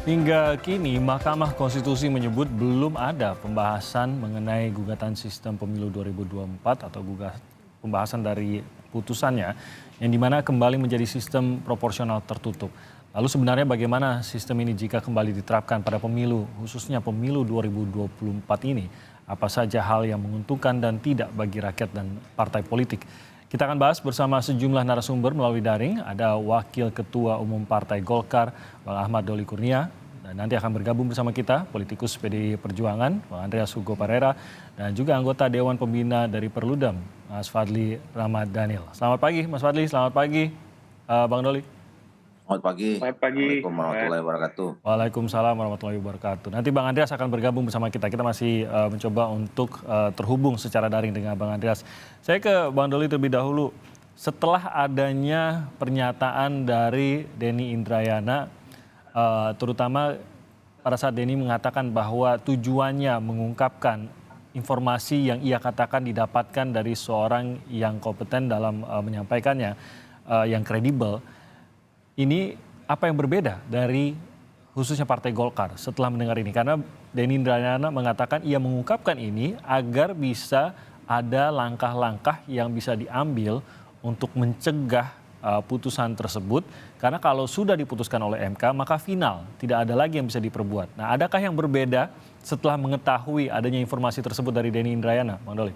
Hingga kini, Mahkamah Konstitusi menyebut belum ada pembahasan mengenai gugatan sistem pemilu 2024 atau pembahasan dari putusannya yang dimana kembali menjadi sistem proporsional tertutup. Lalu sebenarnya bagaimana sistem ini jika kembali diterapkan pada pemilu, khususnya pemilu 2024 ini? Apa saja hal yang menguntungkan dan tidak bagi rakyat dan partai politik? Kita akan bahas bersama sejumlah narasumber melalui daring. Ada Wakil Ketua Umum Partai Golkar, Bang Ahmad Doli Kurnia. Dan nanti akan bergabung bersama kita, politikus PDI Perjuangan, Bang Andreas Hugo Parera. Dan juga anggota Dewan Pembina dari Perludem, Mas Fadli Ramadhanil. Selamat pagi Mas Fadli, selamat pagi Bang Doli. Selamat pagi. Selamat pagi. Assalamualaikum warahmatullahi wabarakatuh. Waalaikumsalam warahmatullahi wabarakatuh. Nanti Bang Andreas akan bergabung bersama kita. Kita masih mencoba untuk terhubung secara daring dengan Bang Andreas. Saya ke Bang Doli terlebih dahulu. Setelah adanya pernyataan dari Denny Indrayana, terutama pada saat Denny mengatakan bahwa tujuannya mengungkapkan informasi yang ia katakan didapatkan dari seorang yang kompeten dalam menyampaikannya, yang kredibel. Ini apa yang berbeda dari khususnya Partai Golkar setelah mendengar ini? Karena Denny Indrayana mengatakan ia mengungkapkan ini agar bisa ada langkah-langkah yang bisa diambil untuk mencegah putusan tersebut. Karena kalau sudah diputuskan oleh MK maka final, tidak ada lagi yang bisa diperbuat. Nah, adakah yang berbeda setelah mengetahui adanya informasi tersebut dari Denny Indrayana, Bang Doli?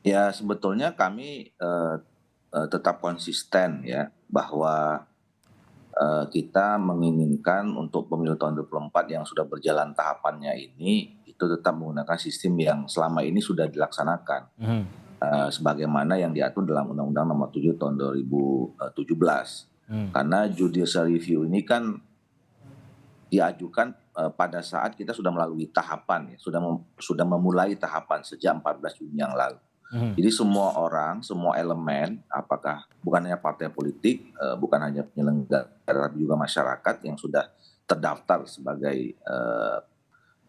Ya sebetulnya kami tetap konsisten ya bahwa kita menginginkan untuk pemilu tahun 2024 yang sudah berjalan tahapannya ini itu tetap menggunakan sistem yang selama ini sudah dilaksanakan. Sebagaimana yang diatur dalam Undang-Undang Nomor 7 Tahun 2017. Karena judicial review ini kan diajukan pada saat kita sudah melalui tahapan, ya, sudah memulai tahapan sejak 14 Juni yang lalu. Jadi semua orang, semua elemen, apakah bukan hanya partai politik, bukan hanya penyelenggara, tapi juga masyarakat yang sudah terdaftar sebagai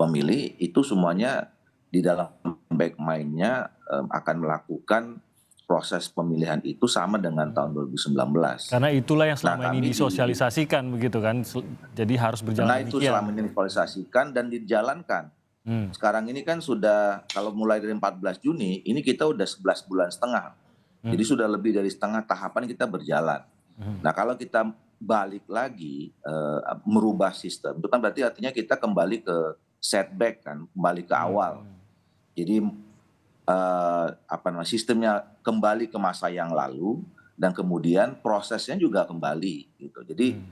pemilih, itu semuanya di dalam back mind-nya akan melakukan proses pemilihan itu sama dengan tahun 2019. Karena itulah yang selama ini disosialisasikan begitu kan, jadi harus berjalan karena itu demikian. selama ini disosialisasikan dan dijalankan. Sekarang ini kan sudah, kalau mulai dari 14 Juni, ini kita udah 11 bulan setengah. Jadi sudah lebih dari setengah tahapan kita berjalan. Nah kalau kita balik lagi merubah sistem, itu kan berarti artinya kita kembali ke setback kan, kembali ke awal. Jadi sistemnya kembali ke masa yang lalu dan kemudian prosesnya juga kembali gitu. Jadi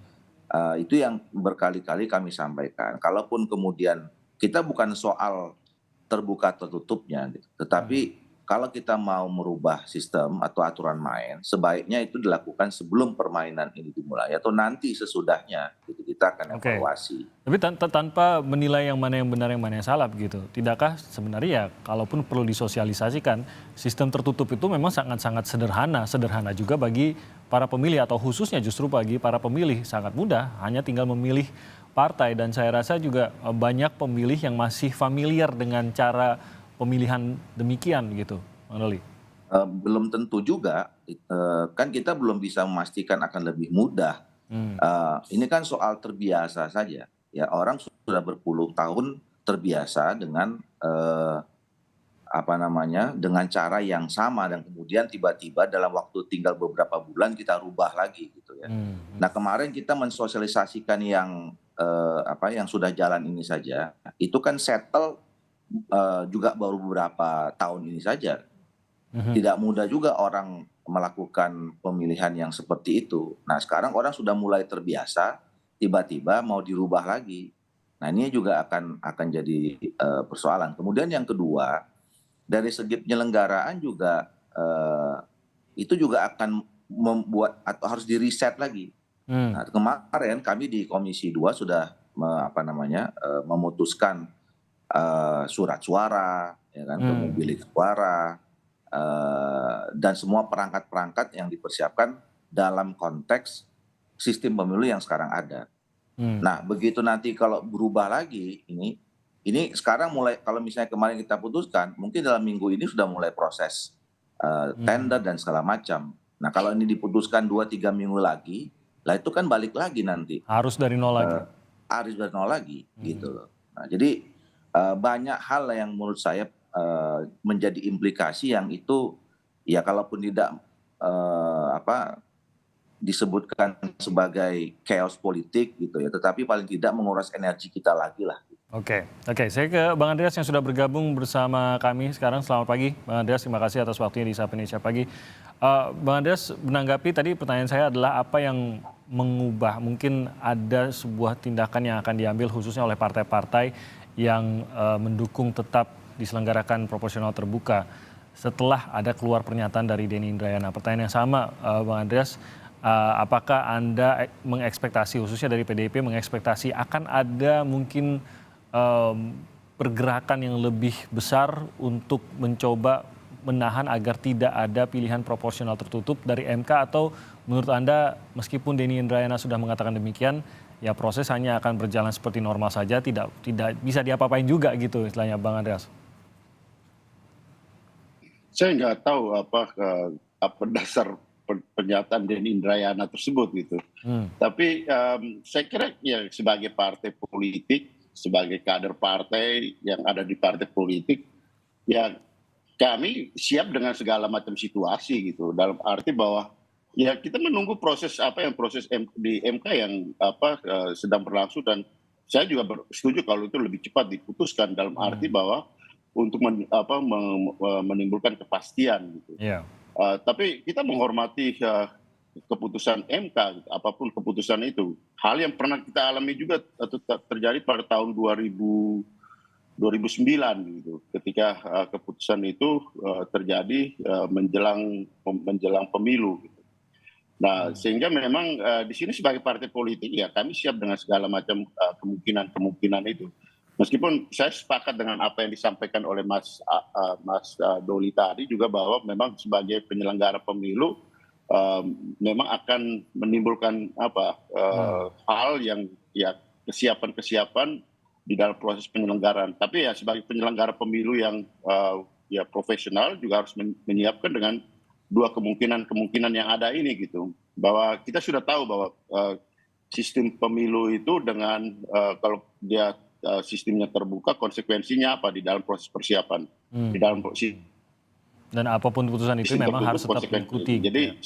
itu yang berkali-kali kami sampaikan. Kalaupun kemudian kita bukan soal terbuka tertutupnya, gitu. Tetapi kalau kita mau merubah sistem atau aturan main, sebaiknya itu dilakukan sebelum permainan ini dimulai atau nanti sesudahnya. Gitu. Kita akan evaluasi. Tapi tanpa menilai yang mana yang benar yang mana yang salah begitu. Tidakkah sebenarnya ya kalaupun perlu disosialisasikan, sistem tertutup itu memang sangat-sangat sederhana juga bagi para pemilih atau khususnya justru bagi para pemilih sangat mudah, hanya tinggal memilih partai dan saya rasa juga banyak pemilih yang masih familiar dengan cara pemilihan demikian gitu, Bang Doli. Belum tentu juga, kan kita belum bisa memastikan akan lebih mudah. Ini kan soal terbiasa saja. Ya orang sudah berpuluh tahun terbiasa dengan dengan cara yang sama dan kemudian tiba-tiba dalam waktu tinggal beberapa bulan kita rubah lagi gitu ya. Nah kemarin kita mensosialisasikan yang sudah jalan ini saja, itu kan settle juga baru beberapa tahun ini saja. Tidak mudah juga orang melakukan pemilihan yang seperti itu. Nah sekarang orang sudah mulai terbiasa, tiba-tiba mau dirubah lagi. Nah ini juga akan jadi persoalan. Kemudian yang kedua, dari segi penyelenggaraan juga itu juga akan membuat atau harus di reset lagi. Nah, kemarin kami di Komisi 2 sudah memutuskan surat suara, ya kan, pemilik suara, dan semua perangkat-perangkat yang dipersiapkan dalam konteks sistem pemilu yang sekarang ada. Nah begitu nanti kalau berubah lagi ini sekarang mulai, kalau misalnya kemarin kita putuskan, mungkin dalam minggu ini sudah mulai proses tender dan segala macam. Nah kalau ini diputuskan 2-3 minggu lagi, lah itu kan balik lagi nanti. Harus dari nol lagi. Aris Bernal lagi gitu loh. Nah, jadi banyak hal yang menurut saya menjadi implikasi yang itu ya kalaupun tidak apa disebutkan sebagai chaos politik gitu ya, tetapi paling tidak menguras energi kita lagi lah. Oke, saya ke Bang Andreas yang sudah bergabung bersama kami sekarang. Selamat pagi, Bang Andreas. Terima kasih atas waktunya di Sapa Indonesia Pagi. Bang Andreas, menanggapi tadi pertanyaan saya adalah apa yang mengubah, mungkin ada sebuah tindakan yang akan diambil khususnya oleh partai-partai yang mendukung tetap diselenggarakan proporsional terbuka setelah ada keluar pernyataan dari Denny Indrayana. Pertanyaan yang sama, Bang Andreas, apakah Anda mengekspektasi, khususnya dari PDIP, mengekspektasi akan ada mungkin pergerakan yang lebih besar untuk mencoba menahan agar tidak ada pilihan proporsional tertutup dari MK, atau menurut Anda meskipun Denny Indrayana sudah mengatakan demikian, ya proses hanya akan berjalan seperti normal saja, tidak bisa diapa-apain juga gitu istilahnya, Bang Andreas? Saya nggak tahu apa dasar pernyataan Denny Indrayana tersebut gitu. Tapi saya kira ya sebagai partai politik, sebagai kader partai yang ada di partai politik, ya kami siap dengan segala macam situasi gitu. Dalam arti bahwa ya kita menunggu proses di MK yang sedang berlangsung, dan saya juga setuju kalau itu lebih cepat diputuskan dalam arti bahwa untuk menimbulkan kepastian gitu. Yeah. Tapi kita menghormati keputusan MK, gitu, apapun keputusan itu. Hal yang pernah kita alami juga atau terjadi pada tahun 2009 gitu, ketika keputusan itu terjadi menjelang pemilu. Gitu. Nah, sehingga memang di sini sebagai partai politik ya kami siap dengan segala macam kemungkinan itu. Meskipun saya sepakat dengan apa yang disampaikan oleh Mas Doli tadi juga, bahwa memang sebagai penyelenggara pemilu memang akan menimbulkan hal yang ya kesiapan di dalam proses penyelenggaraan. Tapi ya sebagai penyelenggara pemilu yang ya profesional juga harus menyiapkan dengan dua kemungkinan yang ada ini gitu. Bahwa kita sudah tahu bahwa sistem pemilu itu dengan kalau dia sistemnya terbuka, konsekuensinya apa di dalam proses persiapan, di dalam dan apapun keputusan itu memang harus tetap diikuti. Jadi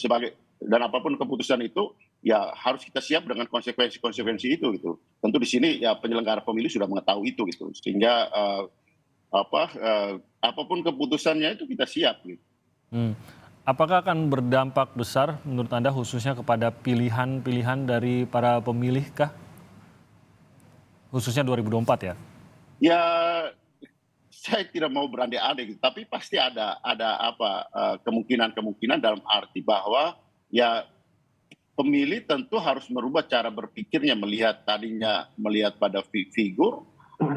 dan apapun keputusan itu ya harus kita siap dengan konsekuensi itu gitu. Tentu di sini ya penyelenggara pemilu sudah mengetahui itu gitu, sehingga apapun keputusannya itu kita siap gitu. Apakah akan berdampak besar menurut Anda khususnya kepada pilihan dari para pemilih kah? Khususnya 2024 ya? Ya, saya tidak mau berandai-andai gitu, tapi pasti ada kemungkinan dalam arti bahwa ya pemilih tentu harus merubah cara berpikirnya, tadinya melihat pada figur,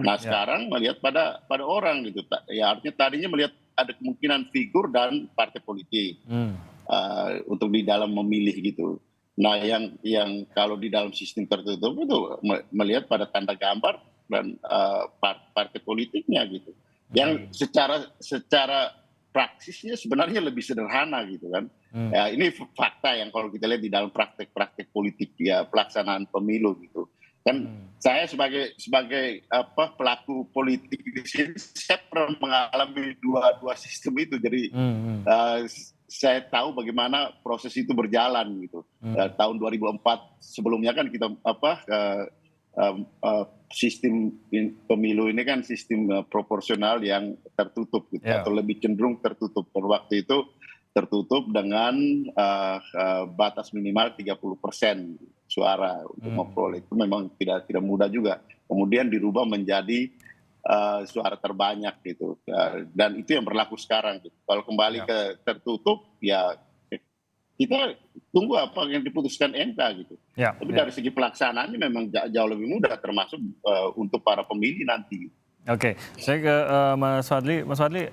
nah sekarang melihat pada orang gitu. Ya artinya tadinya melihat ada kemungkinan figur dan partai politik untuk di dalam memilih gitu. Nah yang kalau di dalam sistem tertutup itu melihat pada tanda gambar dan partai politiknya gitu. Yang secara praksisnya sebenarnya lebih sederhana gitu kan. Ya, ini fakta yang kalau kita lihat di dalam praktek politik ya pelaksanaan pemilu gitu. Kan saya sebagai pelaku politik di sini, saya pernah mengalami dua sistem itu. Jadi saya tahu bagaimana proses itu berjalan gitu. Tahun 2004 sebelumnya kan kita sistem pemilu ini kan sistem proporsional yang tertutup gitu, atau lebih cenderung tertutup. Pada waktu itu tertutup dengan batas minimal 30% suara untuk memperoleh. Itu memang tidak mudah juga. Kemudian dirubah menjadi suara terbanyak gitu. Dan itu yang berlaku sekarang gitu. Kalau kembali ke tertutup ya kita tunggu apa yang diputuskan MK gitu. Tapi dari segi pelaksanaannya memang jauh lebih mudah, termasuk untuk para pemilih nanti. Oke, saya ke Mas Fadli. Mas Fadli,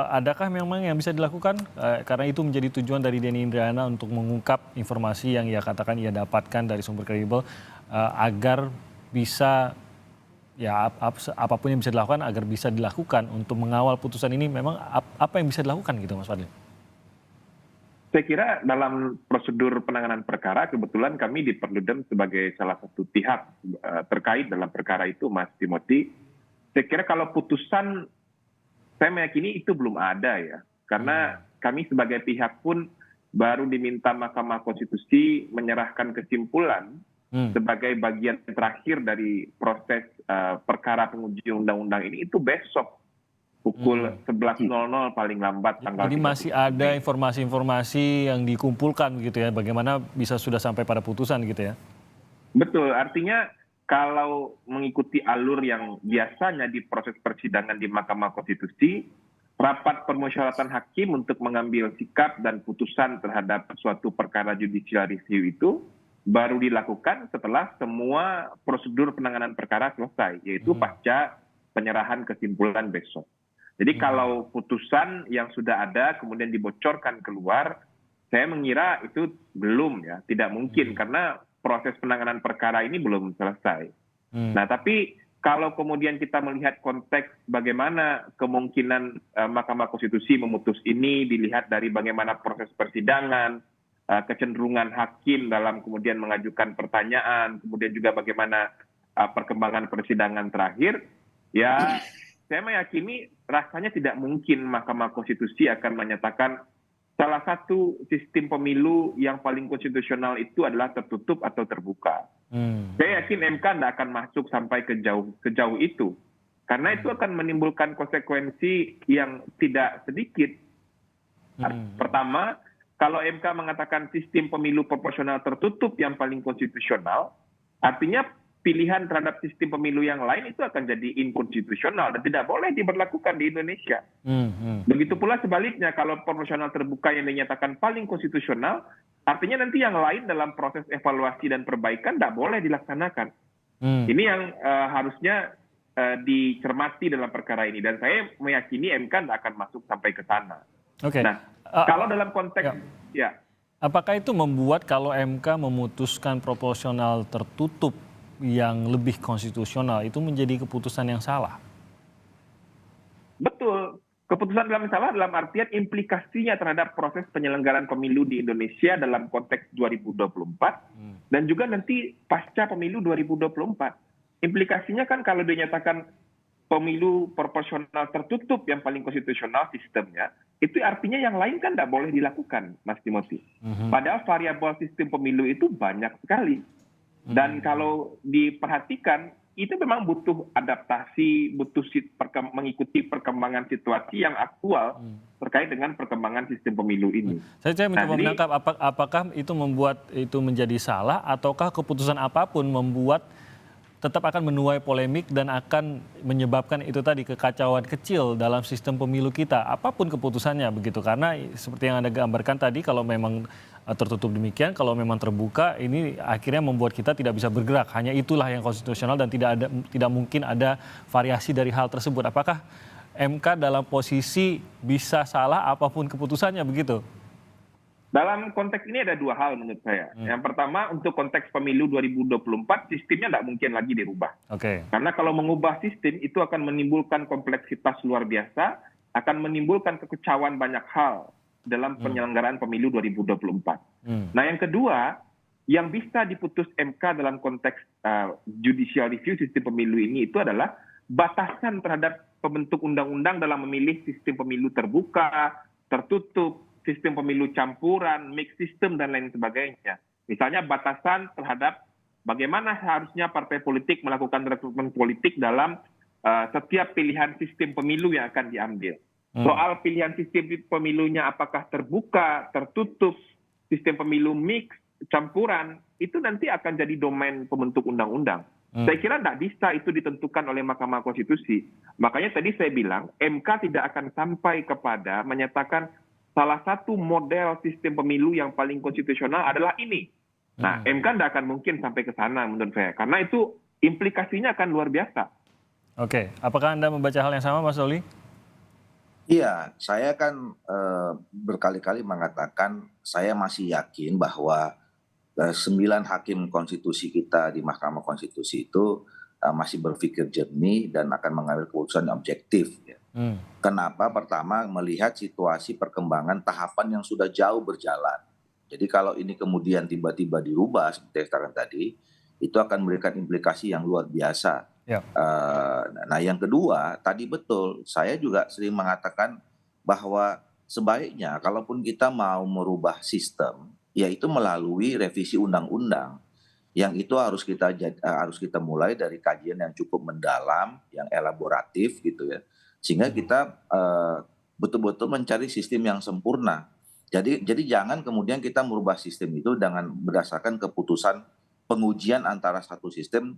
adakah memang yang bisa dilakukan karena itu menjadi tujuan dari Denny Indrayana untuk mengungkap informasi yang ia katakan ia dapatkan dari sumber kredibel agar bisa ya apapun yang bisa dilakukan agar bisa dilakukan untuk mengawal putusan ini, memang apa yang bisa dilakukan gitu Mas Fadli? Saya kira dalam prosedur penanganan perkara kebetulan kami di Perludem sebagai salah satu pihak terkait dalam perkara itu, Mas Timothy. Saya kira kalau putusan, saya meyakini itu belum ada ya. Karena kami sebagai pihak pun baru diminta Mahkamah Konstitusi menyerahkan kesimpulan sebagai bagian terakhir dari proses perkara penguji undang-undang ini itu besok pukul 11.00 paling lambat tanggal. Jadi masih ada informasi-informasi yang dikumpulkan gitu ya, bagaimana bisa sudah sampai pada putusan gitu ya? Betul, artinya kalau mengikuti alur yang biasanya di proses persidangan di Mahkamah Konstitusi, rapat permusyawaratan hakim untuk mengambil sikap dan putusan terhadap suatu perkara judicial review itu baru dilakukan setelah semua prosedur penanganan perkara selesai, yaitu pasca penyerahan kesimpulan besok. Jadi kalau putusan yang sudah ada kemudian dibocorkan keluar, saya mengira itu belum ya, tidak mungkin karena proses penanganan perkara ini belum selesai. Nah, tapi kalau kemudian kita melihat konteks bagaimana kemungkinan Mahkamah Konstitusi memutus ini dilihat dari bagaimana proses persidangan, kecenderungan hakim dalam kemudian mengajukan pertanyaan, kemudian juga bagaimana perkembangan persidangan terakhir, ya saya meyakini rasanya tidak mungkin Mahkamah Konstitusi akan menyatakan salah satu sistem pemilu yang paling konstitusional itu adalah tertutup atau terbuka. Saya yakin MK tidak akan masuk sampai sejauh itu. Karena itu akan menimbulkan konsekuensi yang tidak sedikit. Pertama, kalau MK mengatakan sistem pemilu proporsional tertutup yang paling konstitusional, artinya pilihan terhadap sistem pemilu yang lain itu akan jadi inkonstitusional dan tidak boleh diberlakukan di Indonesia. Begitu pula sebaliknya, kalau proporsional terbuka yang dinyatakan paling konstitusional, artinya nanti yang lain dalam proses evaluasi dan perbaikan tidak boleh dilaksanakan. Ini yang harusnya dicermati dalam perkara ini, dan saya meyakini MK tidak akan masuk sampai ke sana. Nah, kalau dalam konteks apakah itu membuat kalau MK memutuskan proporsional tertutup yang lebih konstitusional itu menjadi keputusan yang salah? Betul. Keputusan dalam salah dalam artian implikasinya terhadap proses penyelenggaraan pemilu di Indonesia dalam konteks 2024 dan juga nanti pasca pemilu 2024. Implikasinya kan kalau dinyatakan pemilu proporsional tertutup yang paling konstitusional sistemnya, itu artinya yang lain kan tidak boleh dilakukan, Mas Timothy. Padahal variabel sistem pemilu itu banyak sekali. Dan kalau diperhatikan, itu memang butuh adaptasi, butuh mengikuti perkembangan situasi yang aktual terkait dengan perkembangan sistem pemilu ini. Saya mencoba menangkap apakah itu membuat itu menjadi salah, ataukah keputusan apapun membuat tetap akan menuai polemik dan akan menyebabkan itu tadi kekacauan kecil dalam sistem pemilu kita, apapun keputusannya begitu. Karena seperti yang Anda gambarkan tadi, kalau memang tertutup demikian, kalau memang terbuka, ini akhirnya membuat kita tidak bisa bergerak. Hanya itulah yang konstitusional dan tidak mungkin ada variasi dari hal tersebut. Apakah MK dalam posisi bisa salah apapun keputusannya begitu? Dalam konteks ini ada dua hal menurut saya. Yang pertama, untuk konteks pemilu 2024, sistemnya tidak mungkin lagi dirubah. Karena kalau mengubah sistem, itu akan menimbulkan kompleksitas luar biasa, akan menimbulkan kekecauan banyak hal dalam penyelenggaraan pemilu 2024. Nah, yang kedua, yang bisa diputus MK dalam konteks judicial review sistem pemilu ini itu adalah batasan terhadap pembentuk undang-undang dalam memilih sistem pemilu terbuka, tertutup, sistem pemilu campuran, mix system, dan lain sebagainya. Misalnya batasan terhadap bagaimana seharusnya partai politik melakukan rekrutmen politik dalam setiap pilihan sistem pemilu yang akan diambil. Soal pilihan sistem pemilunya apakah terbuka, tertutup, sistem pemilu mix, campuran, itu nanti akan jadi domain pembentuk undang-undang. Saya kira tidak bisa itu ditentukan oleh Mahkamah Konstitusi. Makanya tadi saya bilang, MK tidak akan sampai kepada menyatakan salah satu model sistem pemilu yang paling konstitusional adalah ini. Nah, MK tidak akan mungkin sampai ke sana menurut saya. Karena itu implikasinya akan luar biasa. Oke, apakah Anda membaca hal yang sama, Mas Doli? Iya, saya kan berkali-kali mengatakan saya masih yakin bahwa 9 hakim konstitusi kita di Mahkamah Konstitusi itu masih berpikir jernih dan akan mengambil keputusan yang objektif. Ya. Kenapa? Pertama, melihat situasi perkembangan tahapan yang sudah jauh berjalan. Jadi kalau ini kemudian tiba-tiba dirubah seperti yang katakan tadi, itu akan memberikan implikasi yang luar biasa. Ya. Nah yang kedua, tadi betul, saya juga sering mengatakan bahwa sebaiknya kalaupun kita mau merubah sistem, yaitu melalui revisi undang-undang, yang itu harus kita mulai dari kajian yang cukup mendalam, yang elaboratif gitu ya, sehingga kita betul-betul mencari sistem yang sempurna. Jadi jangan kemudian kita merubah sistem itu dengan berdasarkan keputusan pengujian antara satu sistem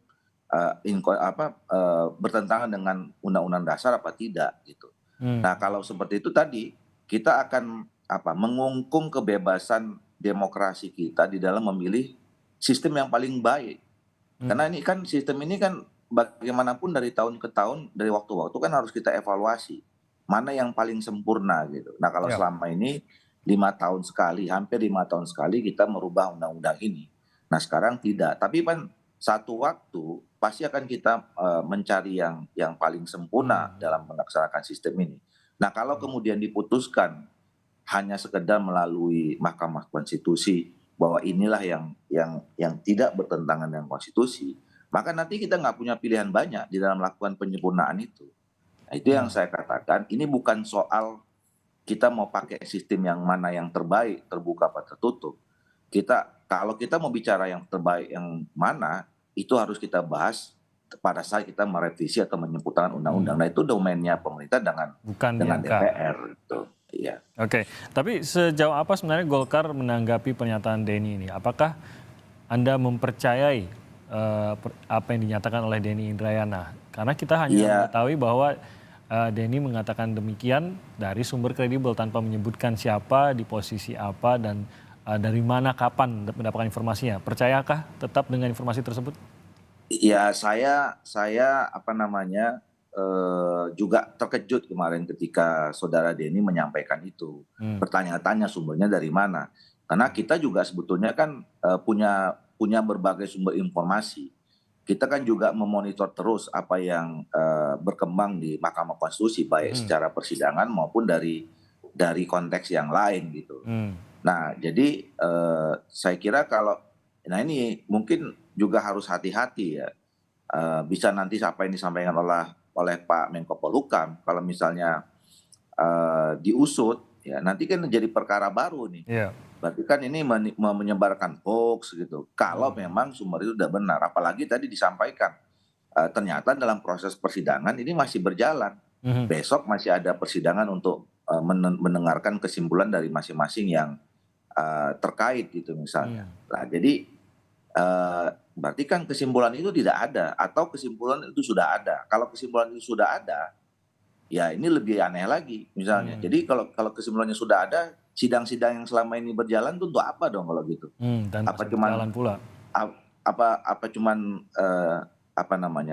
bertentangan dengan undang-undang dasar apa tidak gitu. Nah kalau seperti itu tadi kita akan mengungkung kebebasan demokrasi kita di dalam memilih sistem yang paling baik. Karena ini kan sistem ini kan bagaimanapun dari tahun ke tahun, dari waktu ke waktu kan harus kita evaluasi mana yang paling sempurna gitu. Nah kalau Ya. selama ini 5 tahun sekali, hampir 5 tahun sekali kita merubah undang-undang ini. Nah sekarang tidak, tapi kan satu waktu pasti akan kita mencari yang paling sempurna dalam melaksanakan sistem ini. Nah kalau kemudian diputuskan hanya sekedar melalui Mahkamah Konstitusi bahwa inilah yang tidak bertentangan dengan konstitusi, maka nanti kita nggak punya pilihan banyak di dalam melakukan penyempurnaan itu. Nah, itu yang saya katakan, ini bukan soal kita mau pakai sistem yang mana yang terbaik, terbuka atau tertutup. Kalau kita mau bicara yang terbaik yang mana, itu harus kita bahas pada saat kita merevisi atau menyempurnakan undang-undang. Nah itu domainnya pemerintah dengan DPR. Gitu. Iya. Oke, tapi sejauh apa sebenarnya Golkar menanggapi pernyataan Denny ini? Apakah Anda mempercayai apa yang dinyatakan oleh Denny Indrayana? Karena kita hanya mengetahui bahwa Denny mengatakan demikian dari sumber kredibel tanpa menyebutkan siapa, di posisi apa, dan dari mana, kapan mendapatkan informasinya. Percayakah tetap dengan informasi tersebut? Ya saya juga terkejut kemarin ketika saudara Denny menyampaikan itu. Bertanya-tanya sumbernya dari mana. Karena kita juga sebetulnya kan punya berbagai sumber informasi. Kita kan juga memonitor terus apa yang berkembang di Mahkamah Konstitusi, baik secara persidangan maupun dari konteks yang lain gitu. Nah jadi saya kira nah ini mungkin juga harus hati-hati ya. Bisa nanti apa yang disampaikan oleh Pak Menko Polhukam, kalau misalnya diusut, ya nanti kan jadi perkara baru nih. Yeah. Berarti kan ini menyebarkan hoax gitu. Kalau memang sumber itu sudah benar, apalagi tadi disampaikan ternyata dalam proses persidangan ini masih berjalan. Besok masih ada persidangan untuk mendengarkan kesimpulan dari masing-masing yang terkait gitu misalnya. Nah jadi berarti kan kesimpulan itu tidak ada atau kesimpulan itu sudah ada. Kalau kesimpulan itu sudah ada, ya ini lebih aneh lagi misalnya. Jadi kalau kesimpulannya sudah ada, sidang-sidang yang selama ini berjalan itu untuk apa dong kalau gitu? Dan Apa cuman pula. apa cuman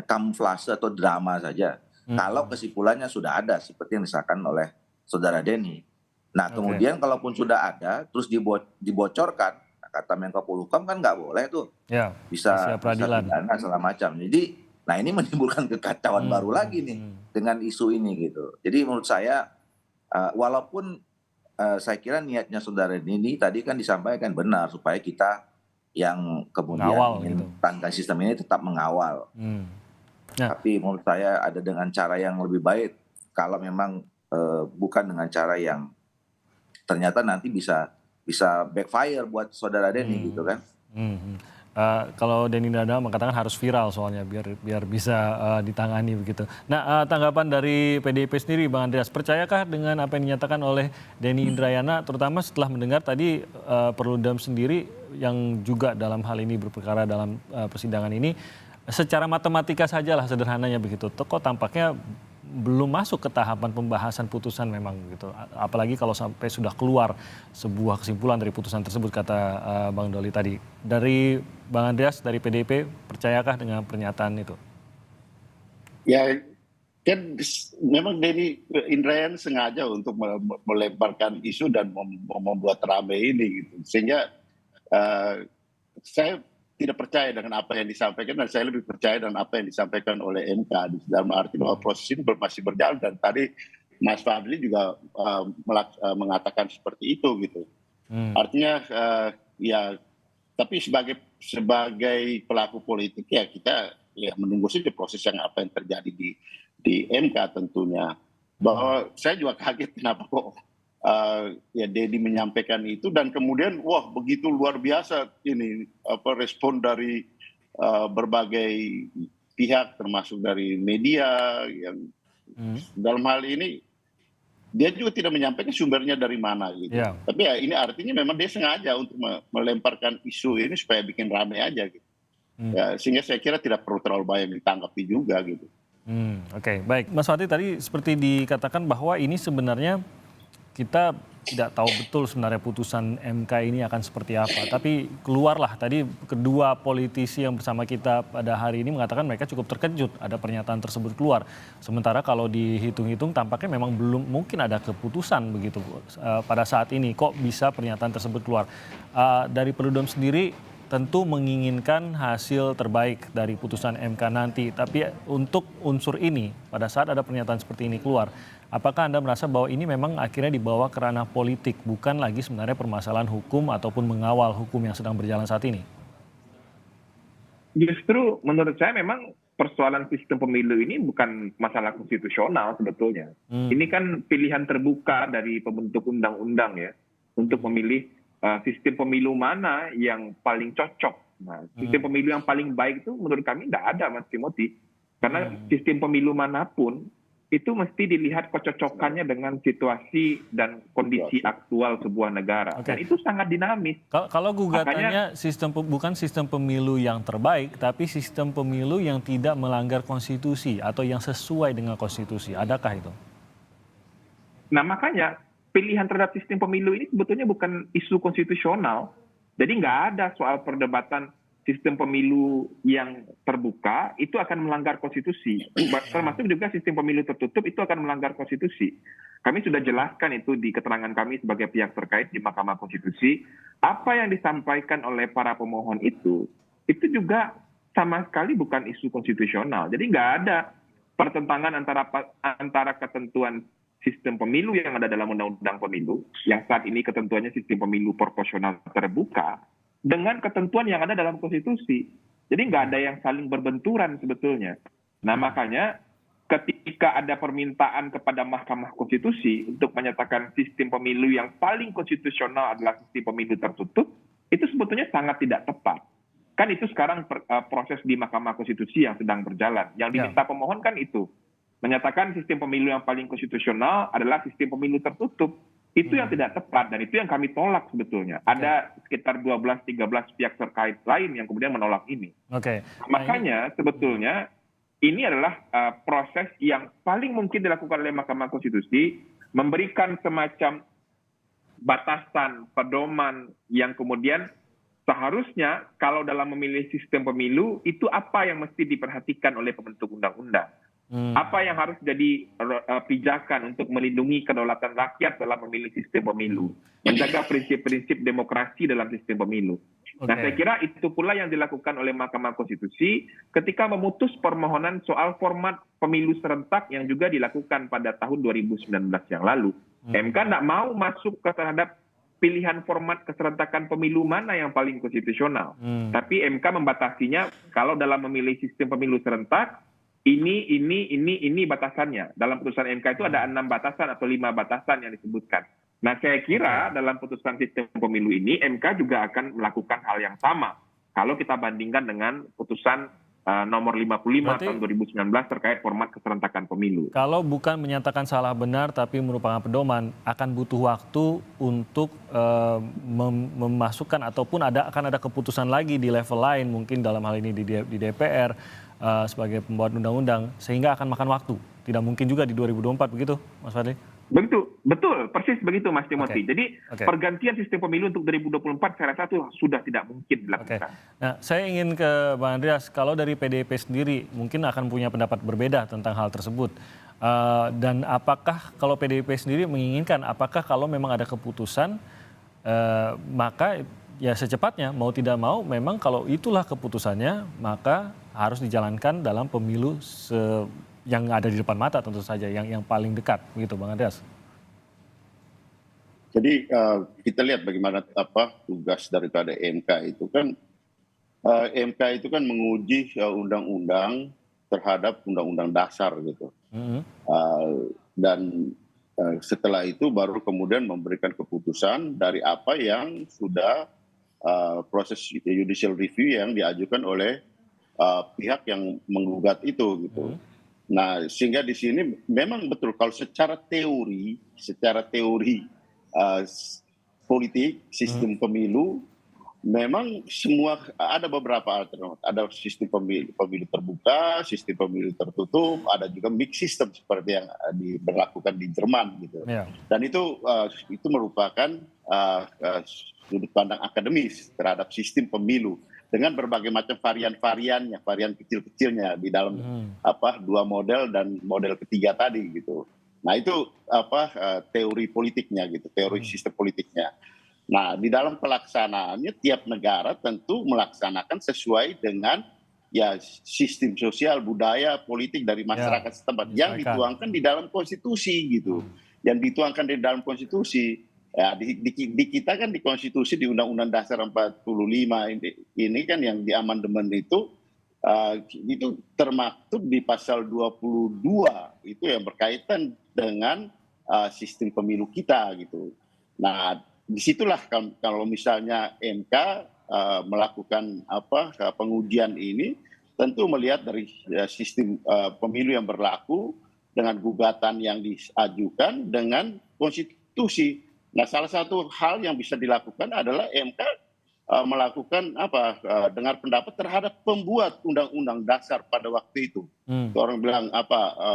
kamuflase atau drama saja? Kalau kesimpulannya sudah ada seperti yang disampaikan oleh saudara Denny. Nah kemudian kalaupun sudah ada terus dibocorkan, kata Menko Polhukam kan nggak boleh tuh, bisa pidana segala macam. Jadi, nah ini menimbulkan kekacauan baru lagi nih dengan isu ini gitu. Jadi menurut saya, walaupun saya kira niatnya saudara ini tadi kan disampaikan benar supaya kita yang kemudian ingin tangga sistem ini tetap mengawal. Tapi menurut saya ada dengan cara yang lebih baik kalau memang bukan dengan cara yang ternyata nanti bisa backfire buat saudara Denny gitu kan. Kalau Denny Indrayana mengatakan harus viral soalnya biar bisa ditangani begitu. Nah tanggapan dari PDIP sendiri Bang Andreas, percayakah dengan apa yang dinyatakan oleh Denny Indrayana terutama setelah mendengar tadi Perludem sendiri yang juga dalam hal ini berperkara dalam persidangan ini secara matematika sajalah sederhananya begitu. Kok tampaknya belum masuk ke tahapan pembahasan putusan memang gitu. Apalagi kalau sampai sudah keluar sebuah kesimpulan dari putusan tersebut kata Bang Doli tadi. Dari Bang Andreas dari PDIP, percayakah dengan pernyataan itu? Ya kan memang Denny Indrayana sengaja untuk melemparkan isu dan membuat rame ini gitu. Sehingga saya tidak percaya dengan apa yang disampaikan, dan saya lebih percaya dengan apa yang disampaikan oleh MK, dalam arti bahwa proses ini masih berjalan, dan tadi Mas Fadli juga mengatakan seperti itu gitu. Artinya ya, tapi sebagai pelaku politik ya kita ya menunggu saja proses yang apa yang terjadi di MK tentunya. Bahwa saya juga kaget kenapa kok ya Dedi menyampaikan itu, dan kemudian wah begitu luar biasa ini respon dari berbagai pihak termasuk dari media yang dalam hal ini dia juga tidak menyampaikan sumbernya dari mana gitu. Yeah. Tapi ya ini artinya memang dia sengaja untuk melemparkan isu ini supaya bikin rame aja gitu. Ya, sehingga saya kira tidak perlu terlalu banyak ditanggapi juga gitu. Oke, baik. Mas Fatih tadi seperti dikatakan bahwa ini sebenarnya kita tidak tahu betul sebenarnya putusan MK ini akan seperti apa. Tapi keluarlah tadi kedua politisi yang bersama kita pada hari ini mengatakan mereka cukup terkejut ada pernyataan tersebut keluar. Sementara kalau dihitung-hitung tampaknya memang belum mungkin ada keputusan begitu pada saat ini. Kok bisa pernyataan tersebut keluar? Dari Perludem sendiri tentu menginginkan hasil terbaik dari putusan MK nanti. Tapi untuk unsur ini pada saat ada pernyataan seperti ini keluar, apakah Anda merasa bahwa ini memang akhirnya dibawa ke ranah politik, bukan lagi sebenarnya permasalahan hukum ataupun mengawal hukum yang sedang berjalan saat ini? Justru menurut saya memang persoalan sistem pemilu ini bukan masalah konstitusional sebetulnya. Ini kan pilihan terbuka dari pembentuk undang-undang ya, untuk memilih sistem pemilu mana yang paling cocok. Nah, sistem pemilu yang paling baik itu menurut kami tidak ada, Mas Timothy. Karena sistem pemilu manapun itu mesti dilihat kecocokannya dengan situasi dan kondisi aktual sebuah negara. Dan itu sangat dinamis. Kalau gugatannya bukan sistem pemilu yang terbaik, tapi sistem pemilu yang tidak melanggar konstitusi atau yang sesuai dengan konstitusi. Adakah itu? Nah makanya pilihan terhadap sistem pemilu ini sebetulnya bukan isu konstitusional. Jadi nggak ada soal perdebatan sistem pemilu yang terbuka itu akan melanggar konstitusi. Termasuk juga sistem pemilu tertutup itu akan melanggar konstitusi. Kami sudah jelaskan itu di keterangan kami sebagai pihak terkait di Mahkamah Konstitusi. Apa yang disampaikan oleh para pemohon itu juga sama sekali bukan isu konstitusional. Jadi nggak ada pertentangan antara ketentuan sistem pemilu yang ada dalam Undang-Undang Pemilu, yang saat ini ketentuannya sistem pemilu proporsional terbuka, dengan ketentuan yang ada dalam konstitusi. Jadi nggak ada yang saling berbenturan sebetulnya. Nah makanya ketika ada permintaan kepada Mahkamah Konstitusi untuk menyatakan sistem pemilu yang paling konstitusional adalah sistem pemilu tertutup, itu sebetulnya sangat tidak tepat. Kan itu sekarang proses di Mahkamah Konstitusi yang sedang berjalan. Yang diminta pemohon kan itu. Menyatakan sistem pemilu yang paling konstitusional adalah sistem pemilu tertutup. Itu yang tidak tepat dan itu yang kami tolak sebetulnya. Ada sekitar 12-13 pihak terkait lain yang kemudian menolak ini. Makanya sebetulnya ini adalah proses yang paling mungkin dilakukan oleh Mahkamah Konstitusi, memberikan semacam batasan, pedoman yang kemudian seharusnya kalau dalam memilih sistem pemilu itu apa yang mesti diperhatikan oleh pembentuk undang-undang. Apa yang harus jadi pijakan untuk melindungi kedaulatan rakyat dalam memilih sistem pemilu, menjaga prinsip-prinsip demokrasi dalam sistem pemilu. Nah, saya kira itu pula yang dilakukan oleh Mahkamah Konstitusi ketika memutus permohonan soal format pemilu serentak yang juga dilakukan pada tahun 2019 yang lalu. MK tidak mau masuk ke terhadap pilihan format keserentakan pemilu mana yang paling konstitusional. Tapi MK membatasinya kalau dalam memilih sistem pemilu serentak, ini batasannya. Dalam putusan MK itu ada 6 batasan atau 5 batasan yang disebutkan. Nah, saya kira dalam putusan sistem pemilu ini MK juga akan melakukan hal yang sama. Kalau kita bandingkan dengan putusan nomor 55 tahun 2019 terkait format keserentakan pemilu. Kalau bukan menyatakan salah benar tapi merupakan pedoman, akan butuh waktu untuk memasukkan ataupun akan ada keputusan lagi di level lain, mungkin dalam hal ini di DPR sebagai pembuat undang-undang, sehingga akan makan waktu. Tidak mungkin juga di 2024 begitu, Mas Fadli? Betul, persis begitu Mas Timothy. Jadi pergantian sistem pemilu untuk 2024 saya rasa itu sudah tidak mungkin dilakukan. Nah, saya ingin ke Bang Andreas, kalau dari PDIP sendiri mungkin akan punya pendapat berbeda tentang hal tersebut. Dan apakah kalau PDIP sendiri menginginkan, apakah kalau memang ada keputusan, maka ya secepatnya mau tidak mau memang kalau itulah keputusannya maka harus dijalankan dalam pemilu yang ada di depan mata tentu saja yang paling dekat begitu Bang Andreas. Jadi kita lihat bagaimana tugas daripada MK itu kan, MK itu kan menguji undang-undang terhadap undang-undang dasar gitu. Dan setelah itu baru kemudian memberikan keputusan dari apa yang sudah proses judicial review yang diajukan oleh pihak yang menggugat itu gitu. Nah, sehingga di sini memang betul kalau secara teori politik sistem pemilu memang semua ada beberapa alternatif. Ada sistem pemilu terbuka, sistem pemilu tertutup, ada juga mix system seperti yang diberlakukan di Jerman gitu. Dan itu merupakan sudut pandang akademis terhadap sistem pemilu dengan berbagai macam varian-variannya, varian kecil-kecilnya di dalam dua model dan model ketiga tadi gitu. Nah itu teori politiknya gitu, teori sistem politiknya. Nah di dalam pelaksanaannya tiap negara tentu melaksanakan sesuai dengan ya sistem sosial, budaya, politik dari masyarakat setempat yang dituangkan di dalam konstitusi gitu, yang dituangkan di dalam konstitusi. Ya, di kita kan di konstitusi di Undang-Undang Dasar 45 ini kan yang di amandemen itu termaktub di pasal 22 itu yang berkaitan dengan sistem pemilu kita gitu. Nah disitulah kalau misalnya MK melakukan pengujian ini tentu melihat dari sistem pemilu yang berlaku dengan gugatan yang diajukan dengan konstitusi. Nah, salah satu hal yang bisa dilakukan adalah MK melakukan dengar pendapat terhadap pembuat undang-undang dasar pada waktu itu. Orang bilang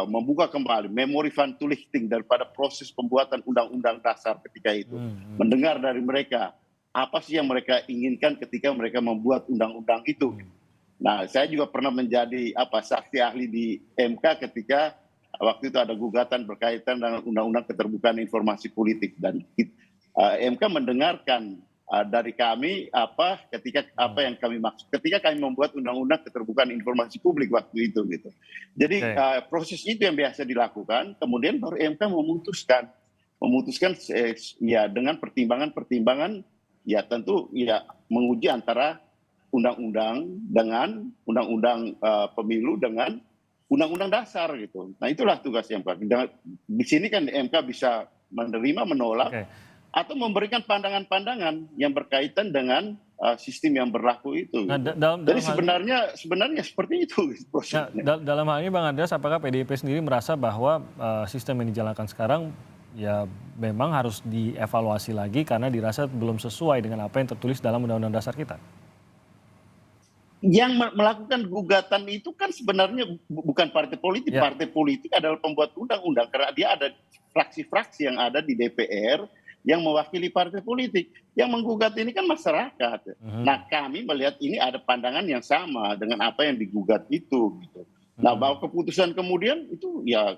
membuka kembali memori van toelichting daripada proses pembuatan undang-undang dasar ketika itu. Mendengar dari mereka apa sih yang mereka inginkan ketika mereka membuat undang-undang itu. Nah, saya juga pernah menjadi saksi ahli di MK ketika waktu itu ada gugatan berkaitan dengan Undang-Undang Keterbukaan Informasi Politik dan MK mendengarkan dari kami apa yang kami maksud ketika kami membuat Undang-Undang Keterbukaan Informasi Publik waktu itu gitu. Jadi proses itu yang biasa dilakukan, kemudian baru MK memutuskan ya dengan pertimbangan ya tentu ya menguji antara undang-undang dengan undang-undang pemilu dengan undang-undang dasar gitu. Nah itulah tugas MK. Di sini kan MK bisa menerima, menolak, atau memberikan pandangan-pandangan yang berkaitan dengan sistem yang berlaku itu. Nah, jadi sebenarnya seperti itu prosesnya. Nah, dalam hal ini Bang Andreas, apakah PDIP sendiri merasa bahwa sistem yang dijalankan sekarang ya memang harus dievaluasi lagi karena dirasa belum sesuai dengan apa yang tertulis dalam Undang-Undang Dasar kita? Yang melakukan gugatan itu kan sebenarnya bukan partai politik. Partai politik adalah pembuat undang-undang karena dia ada fraksi-fraksi yang ada di DPR yang mewakili partai politik. Yang menggugat ini kan masyarakat. Nah kami melihat ini ada pandangan yang sama dengan apa yang digugat itu. Gitu. Nah bahwa keputusan kemudian itu ya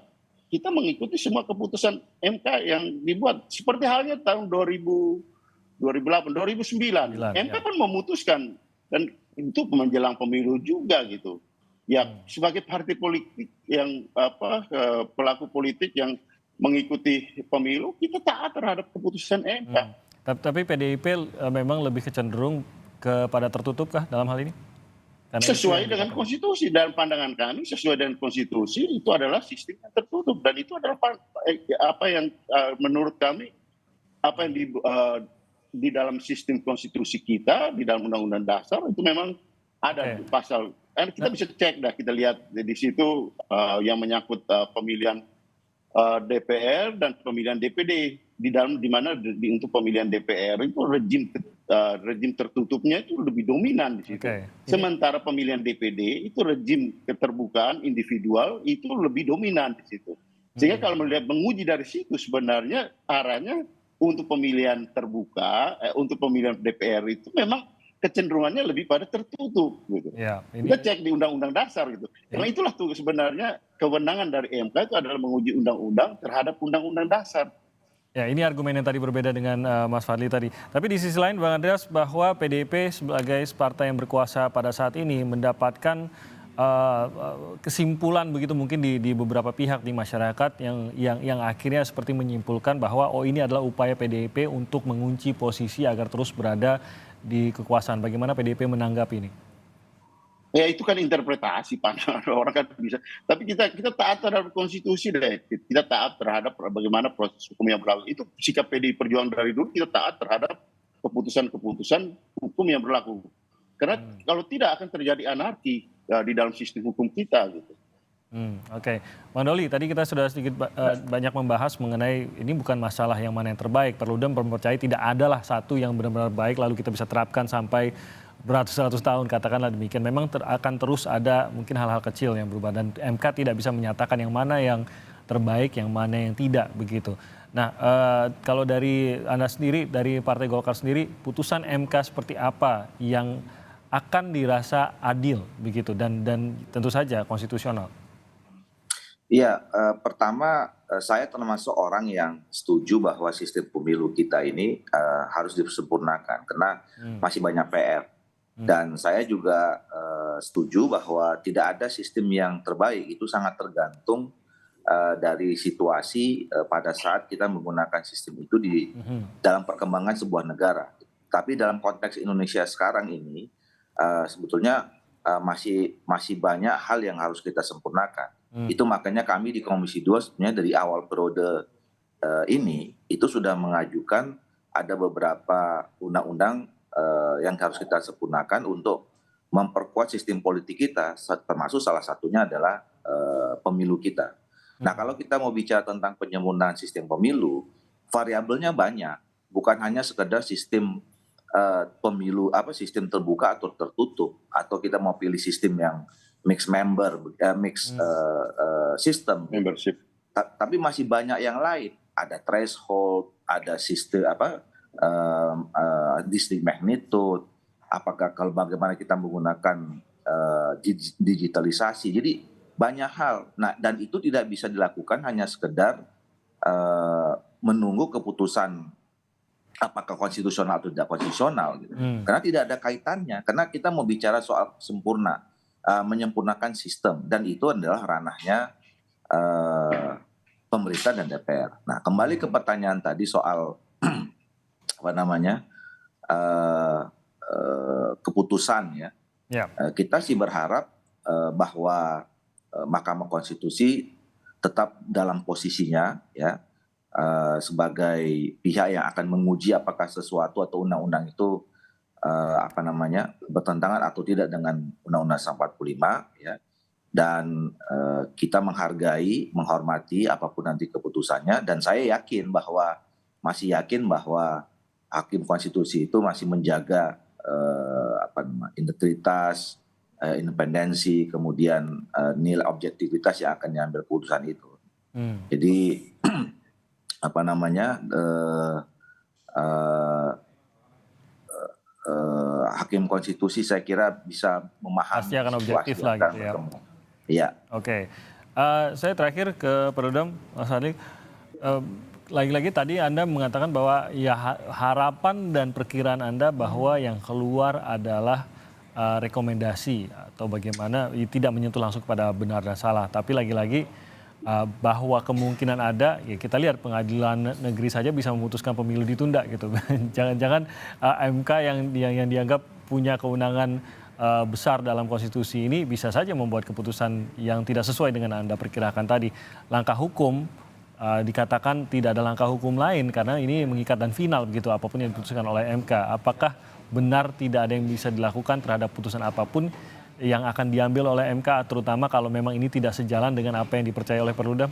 kita mengikuti semua keputusan MK yang dibuat. Seperti halnya tahun 2008, 2009. MK pun memutuskan dan itu menjelang pemilu juga gitu. Ya sebagai partai politik yang pelaku politik yang mengikuti pemilu kita taat terhadap keputusan MK. Tapi PDIP memang lebih kecenderung kepada tertutup kah dalam hal ini? Karena sesuai dengan konstitusi dan pandangan kami sesuai dengan konstitusi itu adalah sistem yang tertutup dan itu adalah apa yang menurut kami apa yang di dalam sistem konstitusi kita, di dalam Undang-Undang Dasar itu memang ada pasal. Kita bisa cek kita lihat di situ yang menyangkut pemilihan DPR dan pemilihan DPD di mana untuk pemilihan DPR itu rejim tertutupnya itu lebih dominan di situ. Sementara pemilihan DPD itu rejim keterbukaan individual itu lebih dominan di situ. Sehingga kalau melihat menguji dari situ sebenarnya arahnya untuk pemilihan terbuka, untuk pemilihan DPR itu memang kecenderungannya lebih pada tertutup gitu. Kita cek di Undang-Undang Dasar gitu. Karena itulah tuh sebenarnya kewenangan dari MK itu adalah menguji undang-undang terhadap Undang-Undang Dasar. Ya, ini argumen yang tadi berbeda dengan Mas Fadli tadi. Tapi di sisi lain, Bang Andreas, bahwa PDIP sebagai partai yang berkuasa pada saat ini mendapatkan kesimpulan begitu mungkin di beberapa pihak di masyarakat yang akhirnya seperti menyimpulkan bahwa ini adalah upaya PDIP untuk mengunci posisi agar terus berada di kekuasaan. Bagaimana PDIP menanggapi ini? Ya itu kan interpretasi pandangan orang kan bisa. Tapi kita taat terhadap konstitusi deh. Kita taat terhadap bagaimana proses hukum yang berlaku. Itu sikap PDI Perjuangan dari dulu, kita taat terhadap keputusan-keputusan hukum yang berlaku. Karena kalau tidak akan terjadi anarki di dalam sistem hukum kita gitu. Oke, Bang Doli, tadi kita sudah sedikit banyak membahas mengenai ini bukan masalah yang mana yang terbaik. Perludem mempercayai tidak adalah satu yang benar-benar baik lalu kita bisa terapkan sampai beratus-ratus tahun, katakanlah demikian. Memang akan terus ada mungkin hal-hal kecil yang berubah dan MK tidak bisa menyatakan yang mana yang terbaik, yang mana yang tidak begitu. Nah, kalau dari Anda sendiri, dari Partai Golkar sendiri, putusan MK seperti apa yang akan dirasa adil begitu dan tentu saja konstitusional? Iya, pertama saya termasuk orang yang setuju bahwa sistem pemilu kita ini harus disempurnakan karena masih banyak PR. Dan saya juga setuju bahwa tidak ada sistem yang terbaik, itu sangat tergantung dari situasi pada saat kita menggunakan sistem itu di dalam perkembangan sebuah negara. Tapi dalam konteks Indonesia sekarang ini sebetulnya masih banyak hal yang harus kita sempurnakan. Itu makanya kami di Komisi 2 sebenarnya dari awal periode ini itu sudah mengajukan ada beberapa undang-undang yang harus kita sempurnakan untuk memperkuat sistem politik kita, termasuk salah satunya adalah pemilu kita. Nah, kalau kita mau bicara tentang penyempurnaan sistem pemilu, variabelnya banyak, bukan hanya sekedar sistem pemilu sistem terbuka atau tertutup, atau kita mau pilih sistem yang mix system, Membership. tapi masih banyak yang lain. Ada threshold, ada sistem district magnitude, apakah kalau bagaimana kita menggunakan digitalisasi. Jadi banyak hal. Nah, dan itu tidak bisa dilakukan hanya sekedar menunggu keputusan apakah konstitusional atau tidak konstitusional gitu. Karena tidak ada kaitannya, karena kita mau bicara soal menyempurnakan sistem, dan itu adalah ranahnya pemerintah dan DPR. Nah, kembali ke pertanyaan tadi soal keputusan ya. Kita sih berharap bahwa Mahkamah Konstitusi tetap dalam posisinya ya, sebagai pihak yang akan menguji apakah sesuatu atau undang-undang itu bertentangan atau tidak dengan Undang-Undang 45 ya. Dan kita menghargai, menghormati apapun nanti keputusannya, dan saya masih yakin bahwa Hakim Konstitusi itu masih menjaga integritas, independensi, kemudian nilai objektivitas yang akan diambil keputusan itu. Jadi Hakim Konstitusi saya kira bisa memahami pasti akan objektif lah gitu ya. Iya. Oke. Saya terakhir ke Perludem, Mas Fadli. Lagi-lagi tadi Anda mengatakan bahwa ya harapan dan perkiraan Anda bahwa yang keluar adalah rekomendasi atau bagaimana tidak menyentuh langsung kepada benar dan salah. Tapi lagi-lagi bahwa kemungkinan ada, ya kita lihat pengadilan negeri saja bisa memutuskan pemilu ditunda gitu. Jangan-jangan MK yang dianggap punya kewenangan besar dalam konstitusi ini bisa saja membuat keputusan yang tidak sesuai dengan Anda perkirakan tadi. Langkah hukum dikatakan tidak ada langkah hukum lain karena ini mengikat dan final begitu apapun yang diputuskan oleh MK. Apakah benar tidak ada yang bisa dilakukan terhadap putusan apapun yang akan diambil oleh MK, terutama kalau memang ini tidak sejalan dengan apa yang dipercaya oleh Perludem?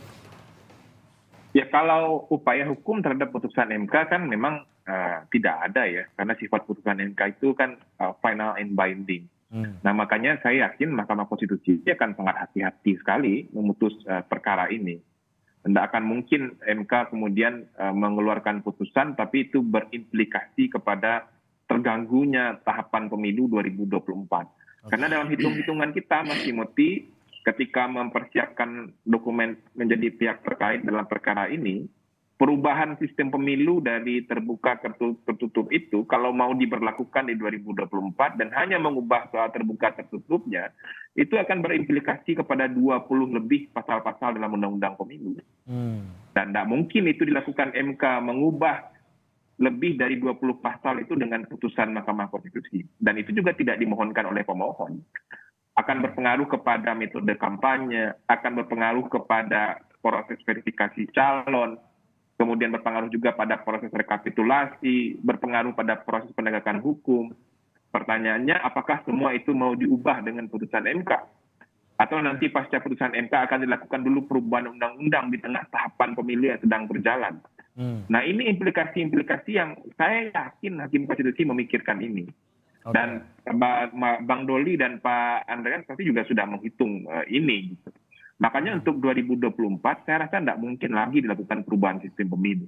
Ya, kalau upaya hukum terhadap putusan MK kan memang tidak ada ya, karena sifat putusan MK itu kan final and binding. Nah, makanya saya yakin Mahkamah Konstitusi akan sangat hati-hati sekali memutus perkara ini. Tidak akan mungkin MK kemudian mengeluarkan putusan tapi itu berimplikasi kepada terganggunya tahapan pemilu 2024. Karena dalam hitung-hitungan kita, Mas Timothy, ketika mempersiapkan dokumen menjadi pihak terkait dalam perkara ini, perubahan sistem pemilu dari terbuka ke tertutup itu kalau mau diberlakukan di 2024 dan hanya mengubah soal terbuka tertutupnya, itu akan berimplikasi kepada 20 lebih pasal-pasal dalam Undang-Undang Pemilu. Dan tidak mungkin itu dilakukan MK mengubah lebih dari 20 pasal itu dengan putusan Mahkamah Konstitusi. Dan itu juga tidak dimohonkan oleh pemohon. Akan berpengaruh kepada metode kampanye, akan berpengaruh kepada proses verifikasi calon, kemudian berpengaruh juga pada proses rekapitulasi, berpengaruh pada proses penegakan hukum. Pertanyaannya, apakah semua itu mau diubah dengan putusan MK? Atau nanti pasca putusan MK akan dilakukan dulu perubahan undang-undang di tengah tahapan pemilu yang sedang berjalan. Nah, ini implikasi-implikasi yang saya yakin Hakim Konstitusi memikirkan ini. Dan Bang Doli dan Pak Andreas pasti juga sudah menghitung ini. Gitu. Makanya untuk 2024 saya rasa tidak mungkin lagi dilakukan perubahan sistem pemilu.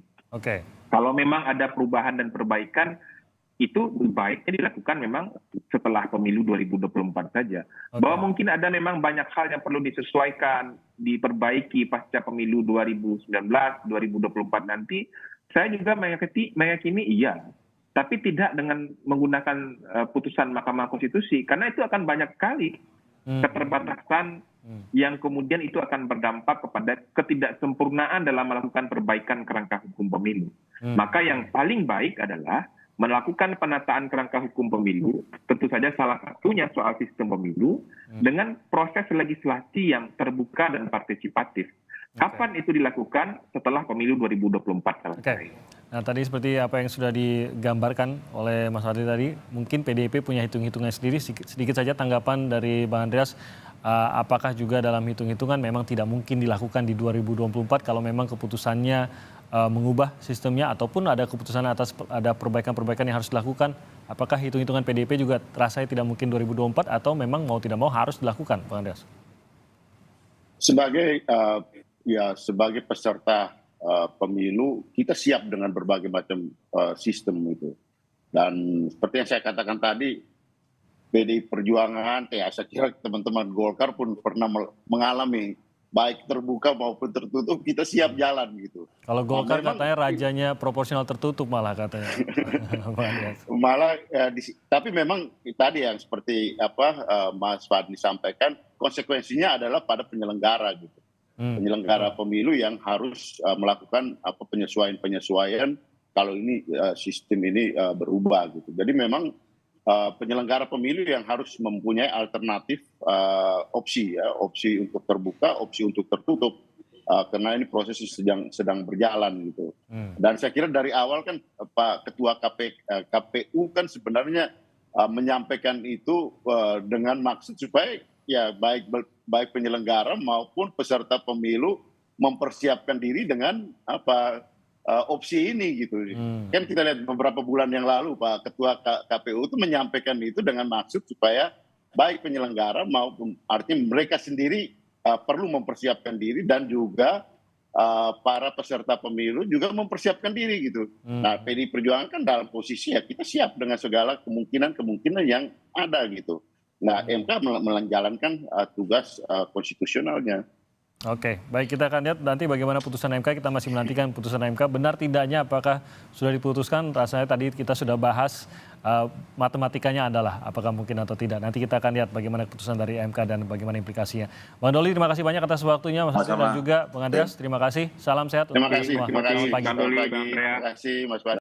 Kalau memang ada perubahan dan perbaikan, itu baiknya dilakukan memang setelah pemilu 2024 saja. Bahwa mungkin ada memang banyak hal yang perlu disesuaikan, diperbaiki pasca pemilu 2019, 2024 nanti, saya juga meyakini iya. Tapi tidak dengan menggunakan putusan Mahkamah Konstitusi, karena itu akan banyak sekali keterbatasan yang kemudian itu akan berdampak kepada ketidaksempurnaan dalam melakukan perbaikan kerangka hukum pemilu. Maka yang paling baik adalah melakukan penataan kerangka hukum pemilu, tentu saja salah satunya soal sistem pemilu, dengan proses legislasi yang terbuka dan partisipatif. Kapan itu dilakukan? Setelah pemilu 2024 selesai. Nah, tadi seperti apa yang sudah digambarkan oleh Mas Fadli tadi, mungkin PDIP punya hitung-hitungan sendiri. Sedikit saja tanggapan dari Bang Andreas, apakah juga dalam hitung-hitungan memang tidak mungkin dilakukan di 2024 kalau memang keputusannya mengubah sistemnya ataupun ada keputusan ada perbaikan-perbaikan yang harus dilakukan? Apakah hitung-hitungan PDIP juga rasanya tidak mungkin 2024 atau memang mau tidak mau harus dilakukan, Bang Andreas? Sebagai peserta pemilu, kita siap dengan berbagai macam sistem itu. Dan seperti yang saya katakan tadi, PDI Perjuangan, saya kira teman-teman Golkar pun pernah mengalami baik terbuka maupun tertutup, kita siap jalan gitu. Kalau Golkar katanya rajanya proporsional tertutup malah katanya. Tapi memang tadi yang seperti Mas Fadli sampaikan, konsekuensinya adalah pada penyelenggara gitu. Penyelenggara pemilu yang harus melakukan penyesuaian-penyesuaian kalau ini sistem ini berubah gitu. Jadi memang penyelenggara pemilu yang harus mempunyai alternatif opsi untuk terbuka, opsi untuk tertutup, karena ini proses sedang berjalan gitu. Dan saya kira dari awal kan Pak Ketua KPU kan sebenarnya menyampaikan itu dengan maksud supaya ya baik penyelenggara maupun peserta pemilu mempersiapkan diri dengan opsi ini gitu. Kan kita lihat beberapa bulan yang lalu Pak Ketua KPU itu menyampaikan itu dengan maksud supaya baik penyelenggara maupun artinya mereka sendiri perlu mempersiapkan diri dan juga para peserta pemilu juga mempersiapkan diri gitu. Nah, PDI Perjuangan kan dalam posisi ya kita siap dengan segala kemungkinan yang ada gitu. Nah, MK menjalankan tugas konstitusionalnya. Oke, baik, kita akan lihat nanti bagaimana putusan MK. Kita masih menantikan putusan MK. Benar tidaknya apakah sudah diputuskan? Rasanya tadi kita sudah bahas matematikanya adalah apakah mungkin atau tidak. Nanti kita akan lihat bagaimana keputusan dari MK dan bagaimana implikasinya. Bang Doli, terima kasih banyak atas waktunya. Mas Hasan dan juga Bang Andreas, terima kasih. Salam sehat. Terima kasih. Bang Doli, Bang Andreas. Terima kasih Mas Fadli.